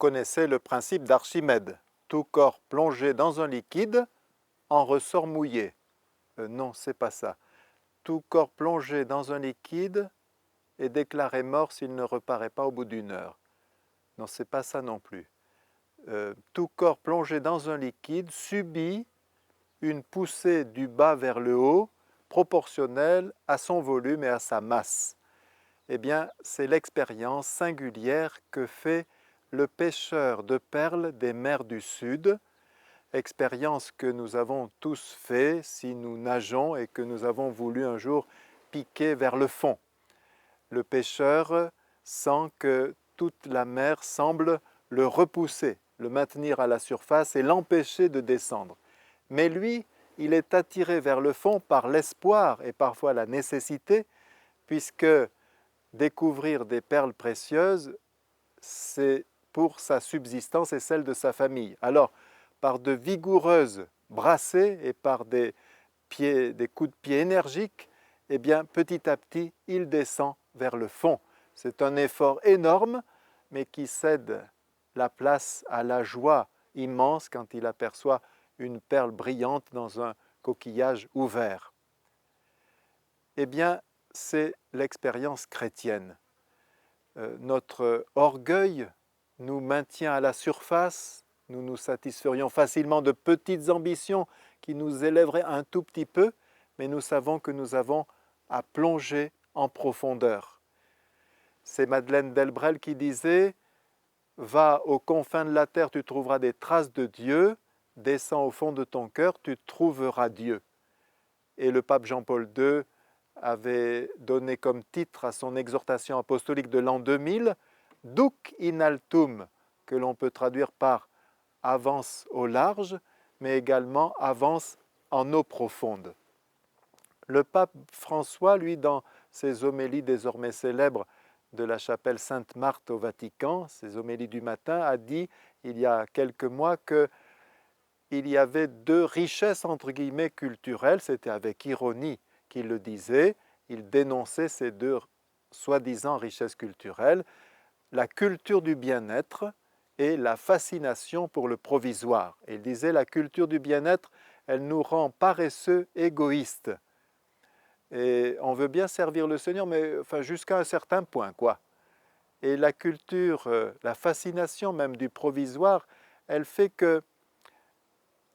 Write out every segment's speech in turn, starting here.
connaissez le principe d'Archimède. Tout corps plongé dans un liquide en ressort mouillé. Non, c'est pas ça. Tout corps plongé dans un liquide est déclaré mort s'il ne reparaît pas au bout d'une heure. Non, c'est pas ça non plus. Tout corps plongé dans un liquide subit une poussée du bas vers le haut proportionnelle à son volume et à sa masse. Eh bien, c'est l'expérience singulière que fait le pêcheur de perles des mers du Sud, expérience que nous avons tous fait si nous nageons et que nous avons voulu un jour piquer vers le fond. Le pêcheur sent que toute la mer semble le repousser, le maintenir à la surface et l'empêcher de descendre. Mais lui, il est attiré vers le fond par l'espoir et parfois la nécessité, puisque découvrir des perles précieuses, c'est pour sa subsistance et celle de sa famille. Alors, par de vigoureuses brassées et par des coups de pied énergiques, eh bien, petit à petit, il descend vers le fond. C'est un effort énorme, mais qui cède la place à la joie immense quand il aperçoit une perle brillante dans un coquillage ouvert. Eh bien, c'est l'expérience chrétienne. Notre orgueil nous maintient à la surface, nous nous satisferions facilement de petites ambitions qui nous élèveraient un tout petit peu, mais nous savons que nous avons à plonger en profondeur. C'est Madeleine Delbrel qui disait « Va aux confins de la terre, tu trouveras des traces de Dieu, descends au fond de ton cœur, tu trouveras Dieu. » Et le pape Jean-Paul II avait donné comme titre à son exhortation apostolique de l'an 2000 « Duc in altum », que l'on peut traduire par « avance au large », mais également « avance en eau profonde ». Le pape François, lui, dans ses homélies désormais célèbres de la chapelle Sainte-Marthe au Vatican, ses homélies du matin, a dit il y a quelques mois qu'il y avait deux richesses entre guillemets culturelles, c'était avec ironie qu'il le disait, il dénonçait ces deux soi-disant richesses culturelles, la culture du bien-être et la fascination pour le provisoire. Et il disait la culture du bien-être, elle nous rend paresseux, égoïstes. Et on veut bien servir le Seigneur, mais enfin, jusqu'à un certain point, quoi. Et la culture, la fascination même du provisoire, elle fait que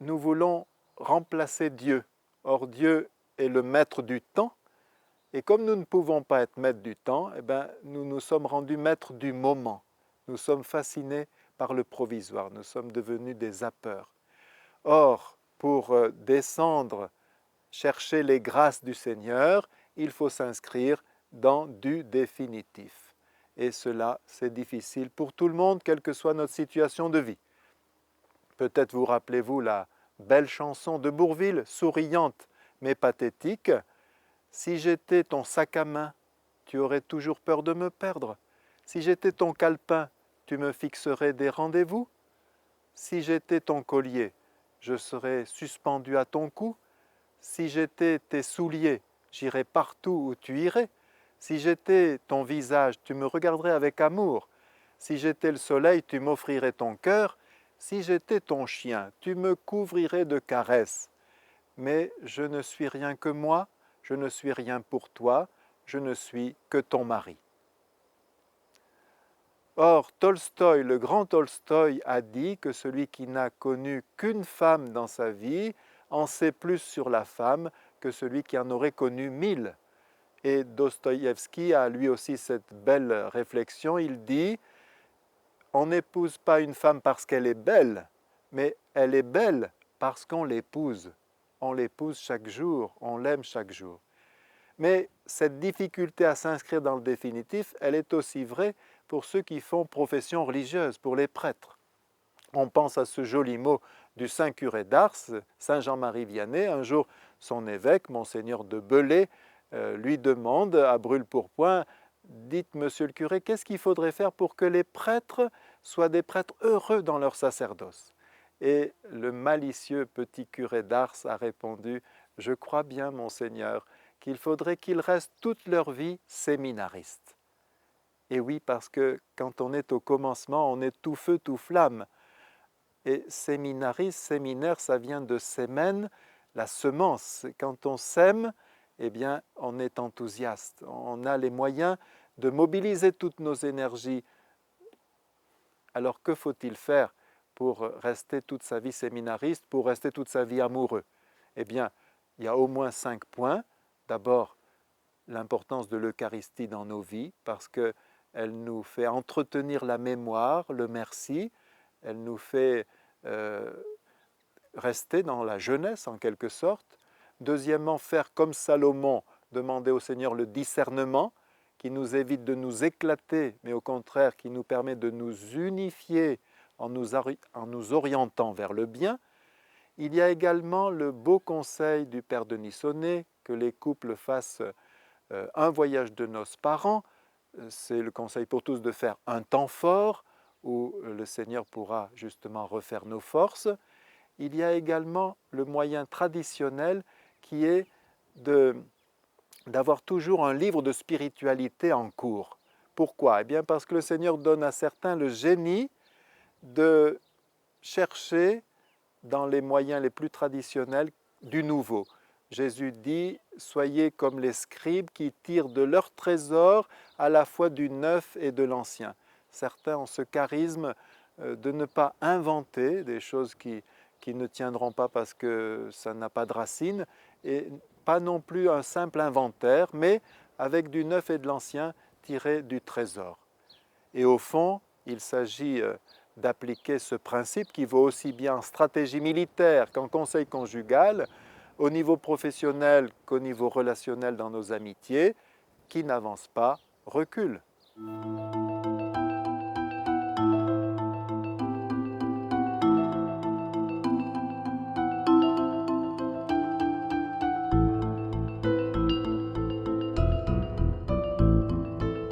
nous voulons remplacer Dieu. Or, Dieu est le maître du temps, et comme nous ne pouvons pas être maîtres du temps, eh bien, nous nous sommes rendus maîtres du moment. Nous sommes fascinés par le provisoire, nous sommes devenus des zappeurs. Or, pour descendre, chercher les grâces du Seigneur, il faut s'inscrire dans du définitif. Et cela, c'est difficile pour tout le monde, quelle que soit notre situation de vie. Peut-être vous rappelez-vous la belle chanson de Bourvil, souriante mais pathétique. « Si j'étais ton sac à main, tu aurais toujours peur de me perdre. Si j'étais ton calepin, tu me fixerais des rendez-vous. Si j'étais ton collier, je serais suspendu à ton cou. Si j'étais tes souliers, j'irais partout où tu irais. Si j'étais ton visage, tu me regarderais avec amour. Si j'étais le soleil, tu m'offrirais ton cœur. Si j'étais ton chien, tu me couvrirais de caresses. Mais je ne suis rien que moi, je ne suis rien pour toi, je ne suis que ton mari. » Or, Tolstoï, le grand Tolstoï, a dit que celui qui n'a connu qu'une femme dans sa vie en sait plus sur la femme que celui qui en aurait connu 1000. Et Dostoïevski a lui aussi cette belle réflexion, il dit « On n'épouse pas une femme parce qu'elle est belle, mais elle est belle parce qu'on l'épouse. On l'épouse chaque jour, on l'aime chaque jour. » Mais cette difficulté à s'inscrire dans le définitif, elle est aussi vraie pour ceux qui font profession religieuse, pour les prêtres. On pense à ce joli mot du saint curé d'Ars, saint Jean-Marie Vianney. Un jour, son évêque, monseigneur de Belley, lui demande à brûle-pourpoint « Dites, monsieur le curé, qu'est-ce qu'il faudrait faire pour que les prêtres soient des prêtres heureux dans leur sacerdoce ?» Et le malicieux petit curé d'Ars a répondu « Je crois bien, monseigneur, qu'il faudrait qu'ils restent toute leur vie séminaristes. » Et oui, parce que quand on est au commencement, on est tout feu, tout flamme. Et séminariste, séminaire, ça vient de sémen, la semence. Quand on sème, eh bien, on est enthousiaste. On a les moyens de mobiliser toutes nos énergies. Alors que faut-il faire pour rester toute sa vie séminariste, pour rester toute sa vie amoureux? Eh bien, il y a au moins 5 points. D'abord, l'importance de l'Eucharistie dans nos vies, parce qu'elle nous fait entretenir la mémoire, le merci, elle nous fait rester dans la jeunesse en quelque sorte. Deuxièmement, faire comme Salomon, demander au Seigneur le discernement, qui nous évite de nous éclater, mais au contraire qui nous permet de nous unifier en nous orientant vers le bien. Il y a également le beau conseil du Père Denis Sonnet, que les couples fassent un voyage de noces par an. C'est le conseil pour tous de faire un temps fort, où le Seigneur pourra justement refaire nos forces. Il y a également le moyen traditionnel qui est d'avoir toujours un livre de spiritualité en cours. Pourquoi? Eh bien parce que le Seigneur donne à certains le génie de chercher dans les moyens les plus traditionnels du nouveau. Jésus dit « Soyez comme les scribes qui tirent de leur trésor à la fois du neuf et de l'ancien ». Certains ont ce charisme de ne pas inventer des choses qui ne tiendront pas parce que ça n'a pas de racines, et pas non plus un simple inventaire, mais avec du neuf et de l'ancien tiré du trésor. Et au fond, il s'agit d'appliquer ce principe qui vaut aussi bien en stratégie militaire qu'en conseil conjugal, au niveau professionnel qu'au niveau relationnel dans nos amitiés. Qui n'avance pas recule.